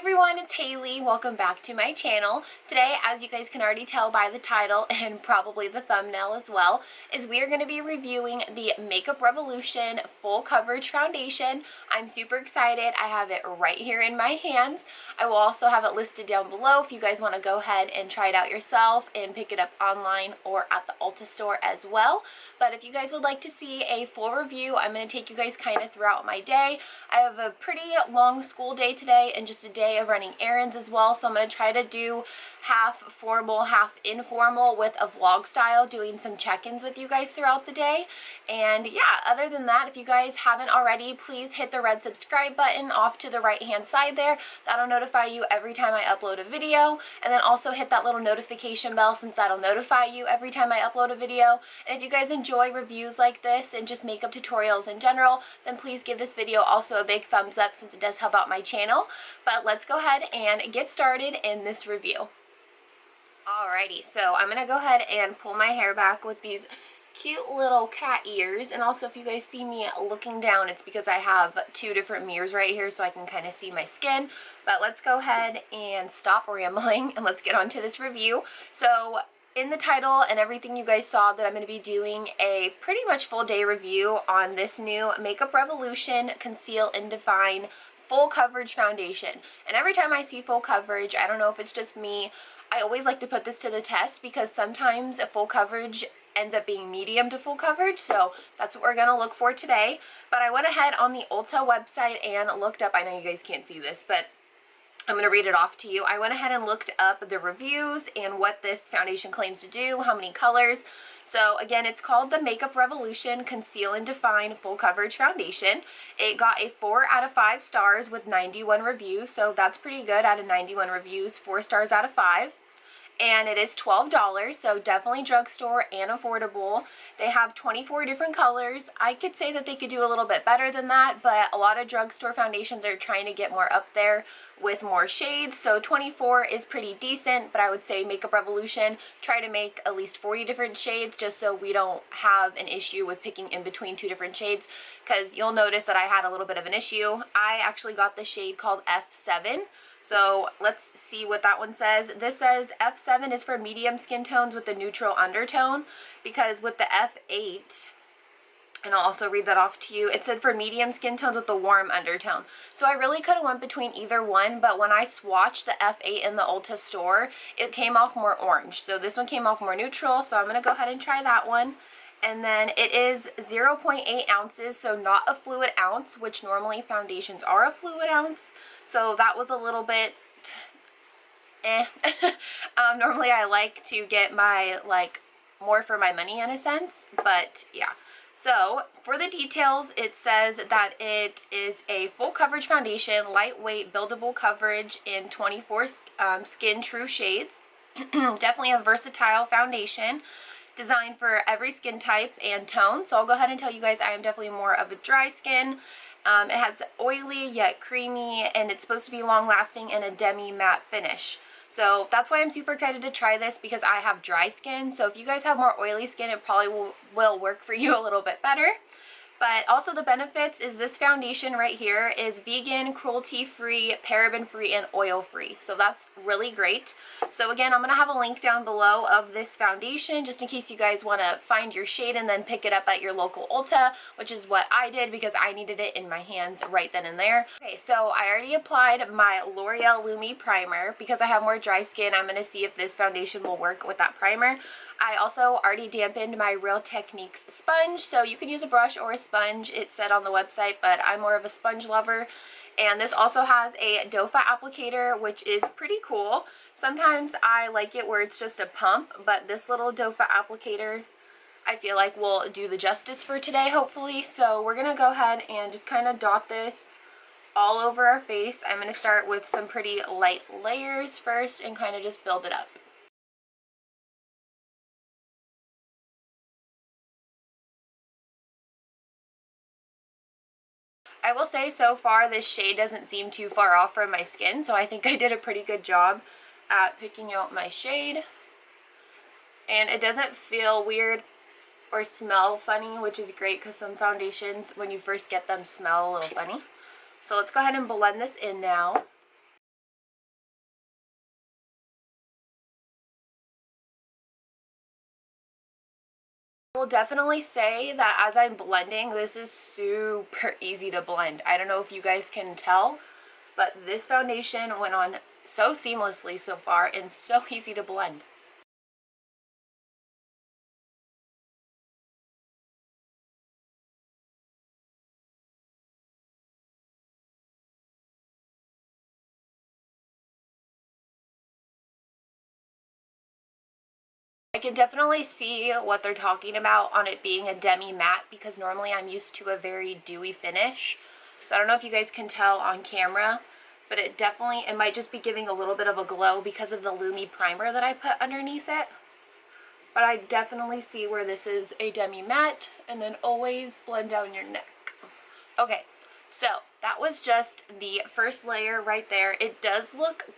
everyone, it's Hailey. Welcome back to my channel. Today, as you guys can already tell by the title and probably the thumbnail as well, is we are going to be reviewing the Makeup Revolution Full Coverage Foundation. I'm super excited. I have it right here in my hands. I will also have it listed down below if you guys want to go ahead and try it out yourself and pick it up online or at the Ulta store as well. But if you guys would like to see a full review, I'm going to take you guys kind of throughout my day. I have a pretty long school day today and just a day of running errands as well, so I'm going to try to do half formal, half informal with a vlog style, doing some check-ins with you guys throughout the day. And yeah, other than that, if you guys haven't already, please hit the red subscribe button off to the right hand side there. That'll notify you every time I upload a video, and then also hit that little notification bell since that'll notify you every time I upload a video. And if you guys enjoy reviews like this and just makeup tutorials in general, then please give this video also a big thumbs up since it does help out my channel. But let's go ahead and get started in this review. Alrighty, so I'm going to go ahead and pull my hair back with these cute little cat ears. And also, if you guys see me looking down, it's because I have two different mirrors right here so I can kind of see my skin. But let's go ahead and stop rambling and let's get on to this review. So in the title and everything, you guys saw that I'm going to be doing a pretty much full day review on this new Makeup Revolution Conceal and Define Full Coverage Foundation. And every time I see full coverage, I don't know if it's just me, I always like to put this to the test because sometimes a full coverage ends up being medium to full coverage, so that's what we're going to look for today. But I went ahead on the Ulta website and looked up, I know you guys can't see this, but I'm going to read it off to you. I went ahead and looked up the reviews and what this foundation claims to do, how many colors. So again, it's called the Makeup Revolution Conceal and Define Full Coverage Foundation. It got a 4 out of 5 stars with 91 reviews, so that's pretty good. Out of 91 reviews, 4 stars out of 5. And it is $12, so definitely drugstore and affordable. They have 24 different colors. I could say that they could do a little bit better than that, but a lot of drugstore foundations are trying to get more up there with more shades, so 24 is pretty decent. But I would say Makeup Revolution, try to make at least 40 different shades just so we don't have an issue with picking in between two different shades, because you'll notice that I had a little bit of an issue. I actually got the shade called F7. So let's see what that one says. This says F7 is for medium skin tones with a neutral undertone, because with the F8, and I'll also read that off to you, it said for medium skin tones with a warm undertone. So I really could have went between either one, but when I swatched the F8 in the Ulta store, it came off more orange. So this one came off more neutral, so I'm going to go ahead and try that one. And then it is 0.8 ounces, so not a fluid ounce, which normally foundations are a fluid ounce. So that was a little bit normally I like to get my, more for my money in a sense, but yeah. So for the details, it says that it is a full coverage foundation, lightweight, buildable coverage in 24 skin true shades. Definitely a versatile foundation, designed for every skin type and tone. So I'll go ahead and tell you guys I am definitely more of a dry skin. It has oily yet creamy, and it's supposed to be long lasting and a demi matte finish. So that's why I'm super excited to try this, because I have dry skin. So if you guys have more oily skin, it probably will work for you a little bit better. But also the benefits is this foundation right here is vegan, cruelty-free, paraben-free, and oil-free. So that's really great. So again, I'm going to have a link down below of this foundation just in case you guys want to find your shade and then pick it up at your local Ulta, which is what I did because I needed it in my hands right then and there. Okay, so I already applied my L'Oreal Lumi Primer. Because I have more dry skin, I'm going to see if this foundation will work with that primer. I also already dampened my Real Techniques sponge, so you can use a brush or a sponge, it said on the website, but I'm more of a sponge lover. And this also has a doe foot applicator, which is pretty cool. Sometimes I like it where it's just a pump, but this little doe foot applicator I feel like will do the justice for today, hopefully. So we're going to go ahead and just kind of dot this all over our face. I'm going to start with some pretty light layers first and kind of just build it up. I will say so far this shade doesn't seem too far off from my skin, so I think I did a pretty good job at picking out my shade. And it doesn't feel weird or smell funny, which is great because some foundations, when you first get them, smell a little funny. So let's go ahead and blend this in now. I will definitely say that as I'm blending, this is super easy to blend. I don't know if you guys can tell, but this foundation went on so seamlessly so far and so easy to blend. I can definitely see what they're talking about on it being a demi matte, because normally I'm used to a very dewy finish. So I don't know if you guys can tell on camera, but it might just be giving a little bit of a glow because of the Lumi primer that I put underneath it. But I definitely see where this is a demi matte, and then always blend down your neck. Okay, so that was just the first layer right there. It does look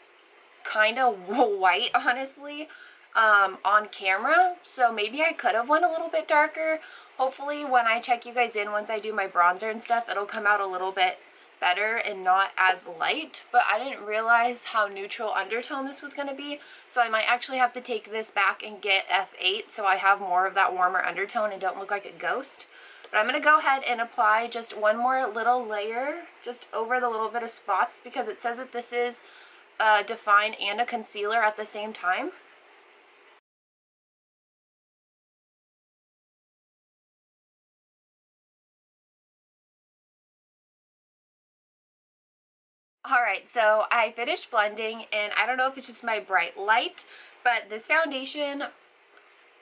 kind of white, honestly, on camera, so maybe I could have went a little bit darker. Hopefully when I check you guys in, once I do my bronzer and stuff, it'll come out a little bit better and not as light. But I didn't realize how neutral undertone this was going to be, so I might actually have to take this back and get F8 so I have more of that warmer undertone and don't look like a ghost. But I'm going to go ahead and apply just one more little layer just over the little bit of spots, because it says that this is a define and a concealer at the same time. Alright, so I finished blending, and I don't know if it's just my bright light, but this foundation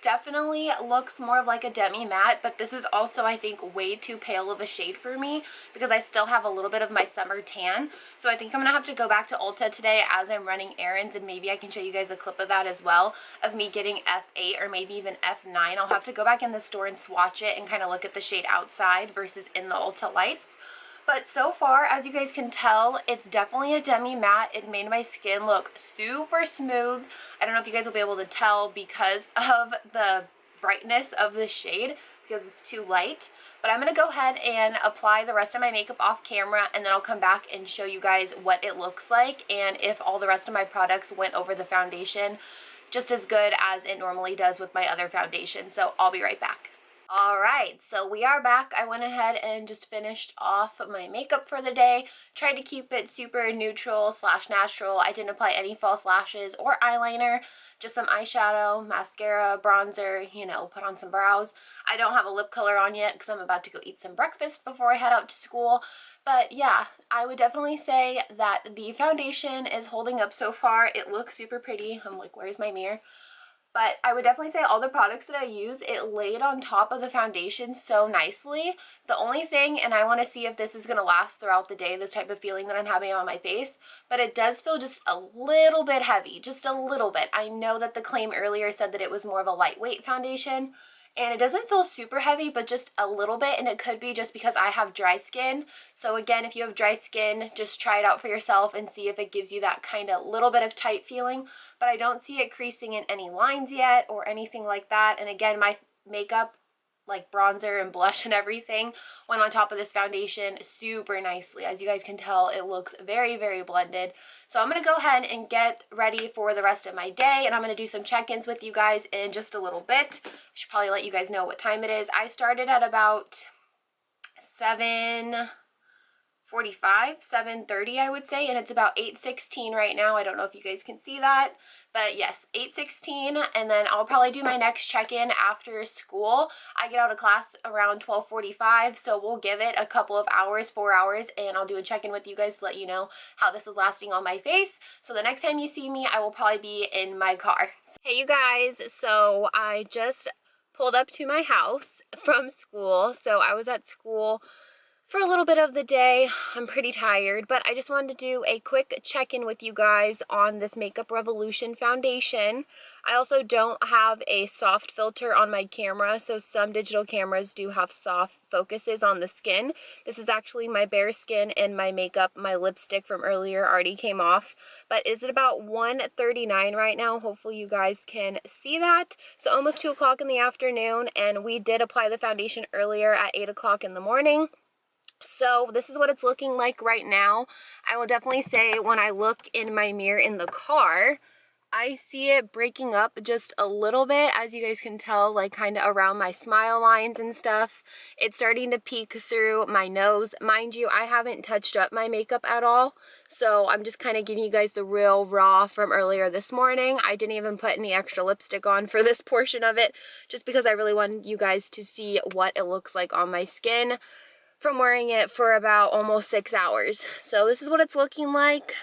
definitely looks more of like a demi matte, but this is also, I think, way too pale of a shade for me because I still have a little bit of my summer tan. So I think I'm gonna have to go back to Ulta today as I'm running errands, and maybe I can show you guys a clip of that as well, of me getting F8 or maybe even F9. I'll have to go back in the store and swatch it and kind of look at the shade outside versus in the Ulta lights. But so far, as you guys can tell, it's definitely a demi matte. It made my skin look super smooth. I don't know if you guys will be able to tell because of the brightness of the shade, because it's too light. But I'm going to go ahead and apply the rest of my makeup off camera, and then I'll come back and show you guys what it looks like and if all the rest of my products went over the foundation just as good as it normally does with my other foundation. So I'll be right back. Alright, so we are back. I went ahead and just finished off my makeup for the day. Tried to keep it super neutral / natural. I didn't apply any false lashes or eyeliner. Just some eyeshadow, mascara, bronzer, you know, put on some brows. I don't have a lip color on yet because I'm about to go eat some breakfast before I head out to school. But yeah, I would definitely say that the foundation is holding up so far. It looks super pretty. I'm like, where's my mirror? But I would definitely say all the products that I use, it laid on top of the foundation so nicely. The only thing, and I want to see if this is going to last throughout the day, this type of feeling that I'm having on my face, but it does feel just a little bit heavy, just a little bit. I know that the claim earlier said that it was more of a lightweight foundation, and it doesn't feel super heavy, but just a little bit, and it could be just because I have dry skin. So again, if you have dry skin, just try it out for yourself and see if it gives you that kind of little bit of tight feeling. But I don't see it creasing in any lines yet or anything like that. And again, my makeup, like bronzer and blush and everything, went on top of this foundation super nicely. As you guys can tell, it looks very, very blended. So I'm going to go ahead and get ready for the rest of my day, and I'm going to do some check-ins with you guys in just a little bit. I should probably let you guys know what time it is. I started at about 7:45, 7:30 I would say, and it's about 8:16 right now. I don't know if you guys can see that, but yes, 8:16, and then I'll probably do my next check-in after school. I get out of class around 12:45, so we'll give it a couple of hours, 4 hours, and I'll do a check-in with you guys to let you know how this is lasting on my face. So the next time you see me, I will probably be in my car. Hey you guys, so I just pulled up to my house from school. So I was at school for a little bit of the day. I'm pretty tired, but I just wanted to do a quick check-in with you guys on this Makeup Revolution foundation. I also don't have a soft filter on my camera, so some digital cameras do have soft focuses on the skin. This is actually my bare skin, and my makeup, my lipstick from earlier already came off. But is it about 1:39 right now? Hopefully you guys can see that. So almost 2 o'clock in the afternoon, and we did apply the foundation earlier at 8 o'clock in the morning. So this is what it's looking like right now. I will definitely say when I look in my mirror in the car, I see it breaking up just a little bit, as you guys can tell, like kind of around my smile lines and stuff. It's starting to peek through my nose. Mind you, I haven't touched up my makeup at all, so I'm just kind of giving you guys the real raw from earlier this morning. I didn't even put any extra lipstick on for this portion of it, just because I really wanted you guys to see what it looks like on my skin from wearing it for about almost 6 hours. So this is what it's looking like.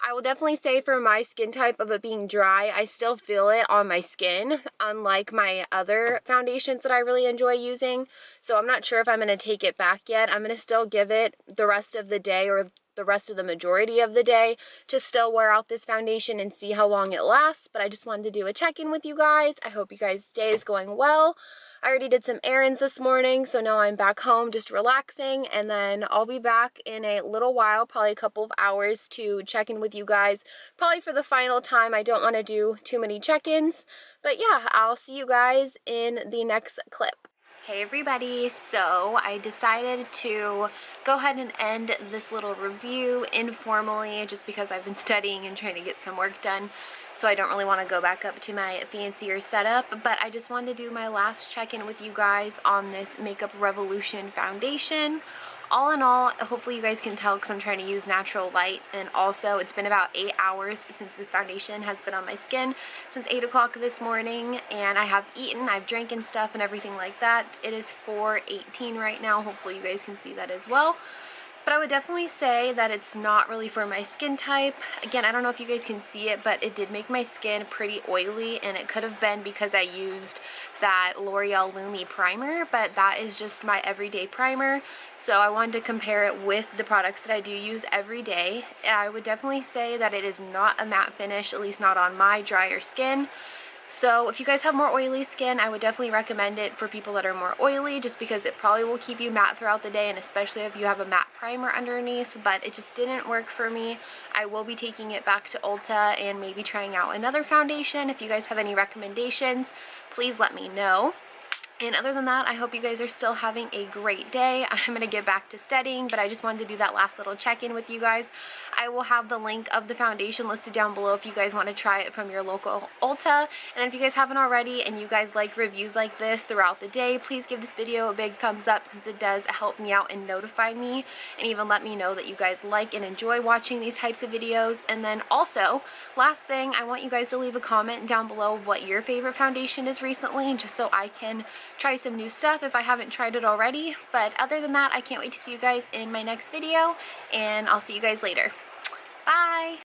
I will definitely say for my skin type of it being dry, I still feel it on my skin, unlike my other foundations that I really enjoy using. So I'm not sure if I'm going to take it back yet. I'm going to still give it the rest of the day, or the rest of the majority of the day, to still wear out this foundation and see how long it lasts. But I just wanted to do a check-in with you guys. I hope you guys' day is going well. I already did some errands this morning, so now I'm back home just relaxing, and then I'll be back in a little while, probably a couple of hours, to check in with you guys, probably for the final time. I don't want to do too many check-ins, but yeah, I'll see you guys in the next clip. Hey everybody, so I decided to go ahead and end this little review informally, just because I've been studying and trying to get some work done. So I don't really want to go back up to my fancier setup, but I just wanted to do my last check-in with you guys on this Makeup Revolution foundation. All in all, hopefully you guys can tell because I'm trying to use natural light, and also it's been about 8 hours since this foundation has been on my skin, since 8 o'clock this morning, and I have eaten, I've drank and stuff and everything like that. It is 4:18 right now. Hopefully you guys can see that as well. But I would definitely say that it's not really for my skin type. Again, I don't know if you guys can see it, but it did make my skin pretty oily, and it could have been because I used that L'Oreal Lumi primer, but that is just my everyday primer. So I wanted to compare it with the products that I do use every day. I would definitely say that it is not a matte finish, at least not on my drier skin. So if you guys have more oily skin, I would definitely recommend it for people that are more oily, just because it probably will keep you matte throughout the day, and especially if you have a matte primer underneath. But it just didn't work for me. I will be taking it back to Ulta and maybe trying out another foundation. If you guys have any recommendations, please let me know. And other than that, I hope you guys are still having a great day. I'm going to get back to studying, but I just wanted to do that last little check-in with you guys. I will have the link of the foundation listed down below if you guys want to try it from your local Ulta. And if you guys haven't already and you guys like reviews like this throughout the day, please give this video a big thumbs up, since it does help me out and notify me, and even let me know that you guys like and enjoy watching these types of videos. And then also, last thing, I want you guys to leave a comment down below what your favorite foundation is recently, just so I can try some new stuff if I haven't tried it already. But other than that, I can't wait to see you guys in my next video, and I'll see you guys later. Bye!